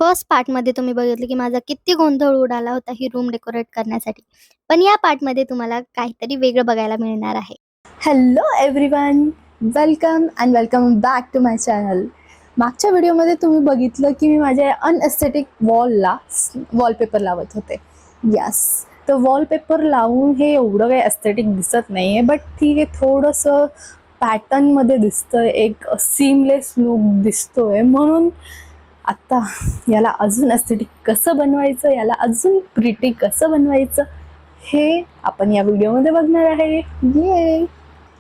First पार्टमध्ये तुम्ही बघितलं की माझा किती गोंधळ उडाला होता ही रूम डेकोरेट करण्यासाठी. पण या पार्टमध्ये तुम्हाला काहीतरी वेगळं बघायला मिळणार आहे. Hello everyone, welcome and welcome back to my channel. मागच्या व्हिडिओमध्ये तुम्ही बघितलं की मी माझ्या अनएस्थेटिक वॉलला वॉलपेपर लावत होते. यस, तर वॉलपेपर लावून हे एवढं काही एस्थेटिक दिसत नाही आहे, बट ठीक आहे, थोडंसं पॅटर्नमध्ये दिसतं, एक सीमलेस लुक दिसतो आहे. म्हणून आत्ता याला अजून एस्थेटिक कसं बनवायचं, याला अजून प्रिटी कसं बनवायचं, हे आपण या व्हिडिओमध्ये बघणार आहे. ये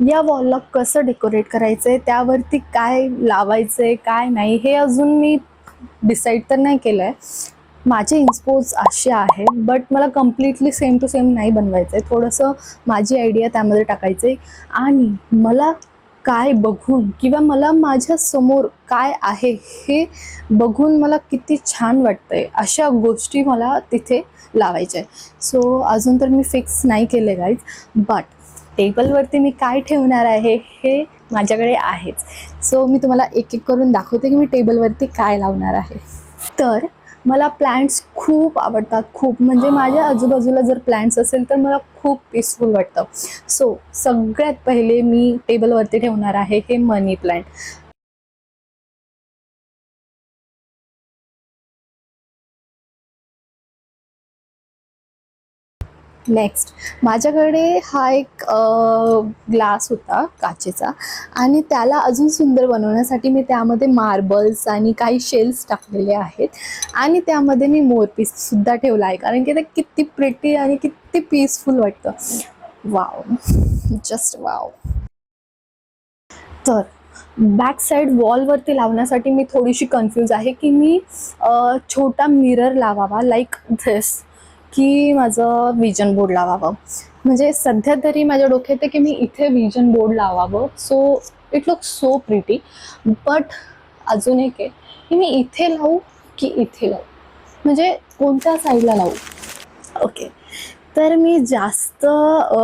या वॉलला कसं डेकोरेट करायचं आहे, त्यावरती काय लावायचं आहे काय नाही, हे अजून मी डिसाईड तर नाही केलं आहे. माझे इन्स्पोज असे आहे, बट मला कम्प्लिटली सेम टू सेम नाही बनवायचं आहे. थोडंसं माझी आयडिया त्यामध्ये टाकायचं आहे आणि मला काय बघून किंवा मला माझ्यासमोर काय आहे हे बघून मला किती छान वाटतं आहे अशा गोष्टी मला तिथे लावायच्या आहे. सो अजून तर मी फिक्स नाही केले गाईज, बट टेबलवरती मी काय ठेवणार आहे हे माझ्याकडे आहेच. सो मी तुम्हाला एक एक करून दाखवते की मी टेबलवरती काय लावणार आहे. तर मला प्लांट्स खूप आवडतात, खूप म्हणजे माझ्या आजूबाजूला जर प्लांट्स असेल तर मला खूप पीसफुल वाटतं. सो सगळ्यात पहिले मी टेबलवरती ठेवणार आहे हे मनी प्लांट. नेक्स्ट माझ्याकडे हा एक ग्लास होता काचेचा, आणि त्याला अजून सुंदर बनवण्यासाठी मी त्यामध्ये मार्बल्स आणि काही शेल्स टाकलेले आहेत, आणि त्यामध्ये मी मोरपीससुद्धा ठेवला आहे, कारण की ते किती प्रिटी आणि किती पीसफुल वाटतं. Wow, just wow. तर बॅक साईड वॉलवरती लावण्यासाठी मी थोडीशी कन्फ्यूज आहे की मी छोटा मिरर लावावा लाईक धिस, की माझं विजन बोर्ड लावावं. म्हणजे सध्या तरी माझ्या डोक्यात आहे की मी इथे विजन बोर्ड लावावं, so it look so pretty. But अजून एक आहे की मी इथे लावू की इथे लावू, म्हणजे कोणत्या साईडला लावू. ओके, तर मी जास्त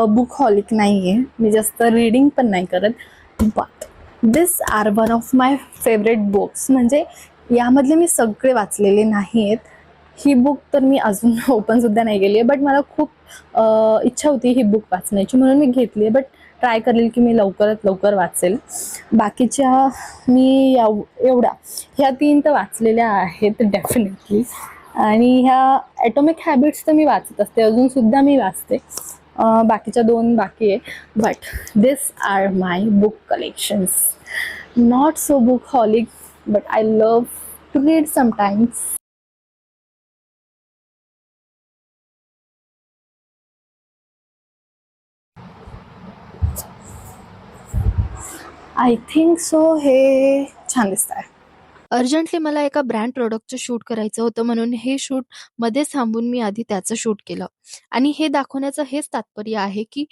बुक हॉलिक नाही आहे, मी जास्त रीडिंग पण नाही करत, but this are one of my favourite books. म्हणजे यामधले मी सगळे वाचलेले नाही आहेत. ही बुक तर मी अजून ओपनसुद्धा नाही केली आहे, बट मला खूप इच्छा होती ही बुक वाचण्याची, म्हणून मी घेतली आहे. बट ट्राय करेल की मी लवकरात लवकर वाचेल. बाकीच्या मी ह्या 3 तर वाचलेल्या आहेत डेफिनेटली, आणि ह्या ॲटॉमिक हॅबिट्स तर मी वाचत असते, अजूनसुद्धा मी वाचते. बाकीच्या 2 बाकी आहे. But this are my book collections. Not so book holic, but I love to read sometimes. I think so हे छान दिसत आहे. अर्जंटली मला एका ब्रँड प्रॉडक्टचं शूट करायचं होतं, म्हणून हे शूट मध्येच थांबून मी आधी त्याचं शूट केलं. आणि हे दाखवण्याचं हेच तात्पर्य आहे की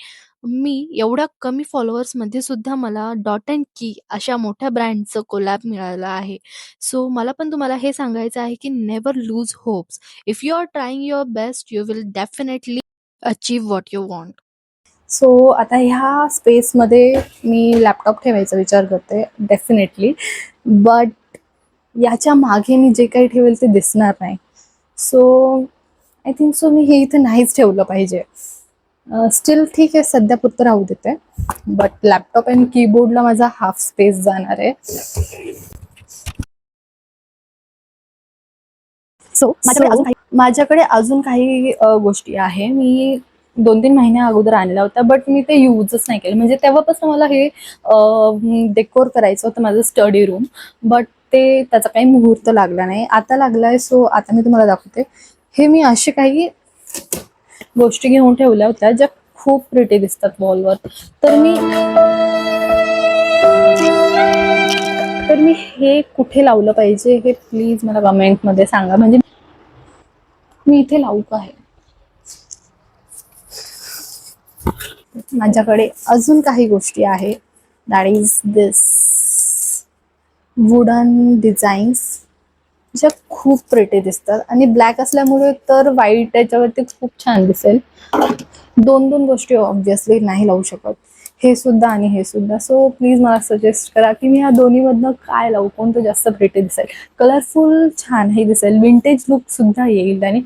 मी एवढ्या कमी फॉलोअर्समध्ये सुद्धा मला डॉट अँड की अशा मोठ्या ब्रँडचं कोलॅब मिळालं आहे. सो मला पण तुम्हाला हे सांगायचं आहे की never lose hopes. If you are trying your best, you will definitely achieve what you want. So आता ह्या स्पेसमध्ये मी लॅपटॉप ठेवायचा विचार करते डेफिनेटली, बट याच्या मागे मी जे काही ठेवेल ते दिसणार नाही. सो आय थिंक सो मी हे इथे नाहीच ठेवलं पाहिजे. स्टील ठीक आहे, सध्यापुरतं राहू देते, बट लॅपटॉप अँड कीबोर्डला माझा हाफ स्पेस जाणार आहे. सो माझ्याकडे अजून काही गोष्टी आहे. मी 2-3 महिन्या अगोदर आणल्या होत्या, बट मी ते यूजच नाही केलं. म्हणजे तेव्हापासून मला हे डेकोर करायचं होतं माझं स्टडी रूम, बट त्याचा काही मुहूर्त लागला नाही. आता लागला आहे, सो आता मी तुम्हाला दाखवते. हे मी असे काही गोष्टी घेऊन ठेवल्या होत्या ज्या खूप प्रिटी दिसतात वॉलवर. तर मी हे कुठे लावलं पाहिजे हे प्लीज मला कमेंटमध्ये सांगा, म्हणजे मी इथे लावू का आहे. माझ्याकडे अजून काही गोष्टी आहेत, that is this wooden designs, ज्या खूप प्रिटी दिसतात, आणि ब्लॅक असल्यामुळे तर व्हाईट याच्यावरती खूप छान दिसेल. 2 गोष्टी ऑब्व्हियसली नाही लावू शकत. हे सुद्धा आणि हे सुद्धा. सो प्लीज मला सजेस्ट करा की मी या दोन्हीमधनं काय लावू, कोणतं जास्त प्रिटी दिसेल. कलरफुल छानही दिसेल, विंटेज लुक सुद्धा येईल आणि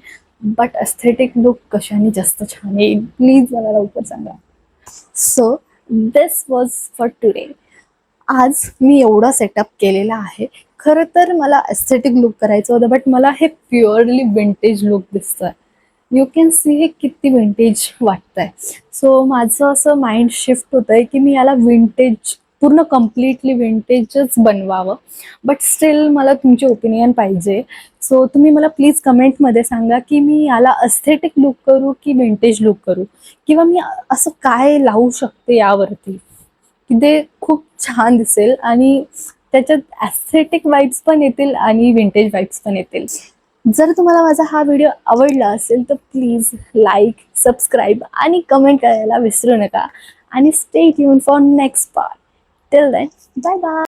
बट एस्थेटिक लुक कशाने जास्त छान येईल, प्लीज मला लवकर सांगा. So this was for today. आज मी एवढा सेटअप केलेला आहे. खरं तर मला एस्थेटिक लुक करायचं होतं, बट मला हे प्युअरली विंटेज लुक दिसतंय. यू कॅन सी हे किती विंटेज वाटतंय. सो माझं असं माइंड शिफ्ट होतं आहे की मी याला विंटेज, पूर्ण कम्प्लिटली विंटेजच बनवावं. बट स्टील मला तुमची ओपिनियन पाहिजे. सो तुम्ही मला प्लीज कमेंटमध्ये सांगा की मी याला एस्थेटिक लुक करू की विंटेज लुक करू, किंवा मी असं काय लावू शकते यावरती की ते खूप छान दिसेल आणि त्याच्यात ॲस्थेटिक वाईब्स पण येतील आणि विंटेज वाईब्स पण येतील. जर तुम्हाला माझा हा व्हिडिओ आवडला असेल तर प्लीज लाईक, सबस्क्राईब आणि कमेंट करायला विसरू नका. आणि stay tune for next part. Till then, bye bye.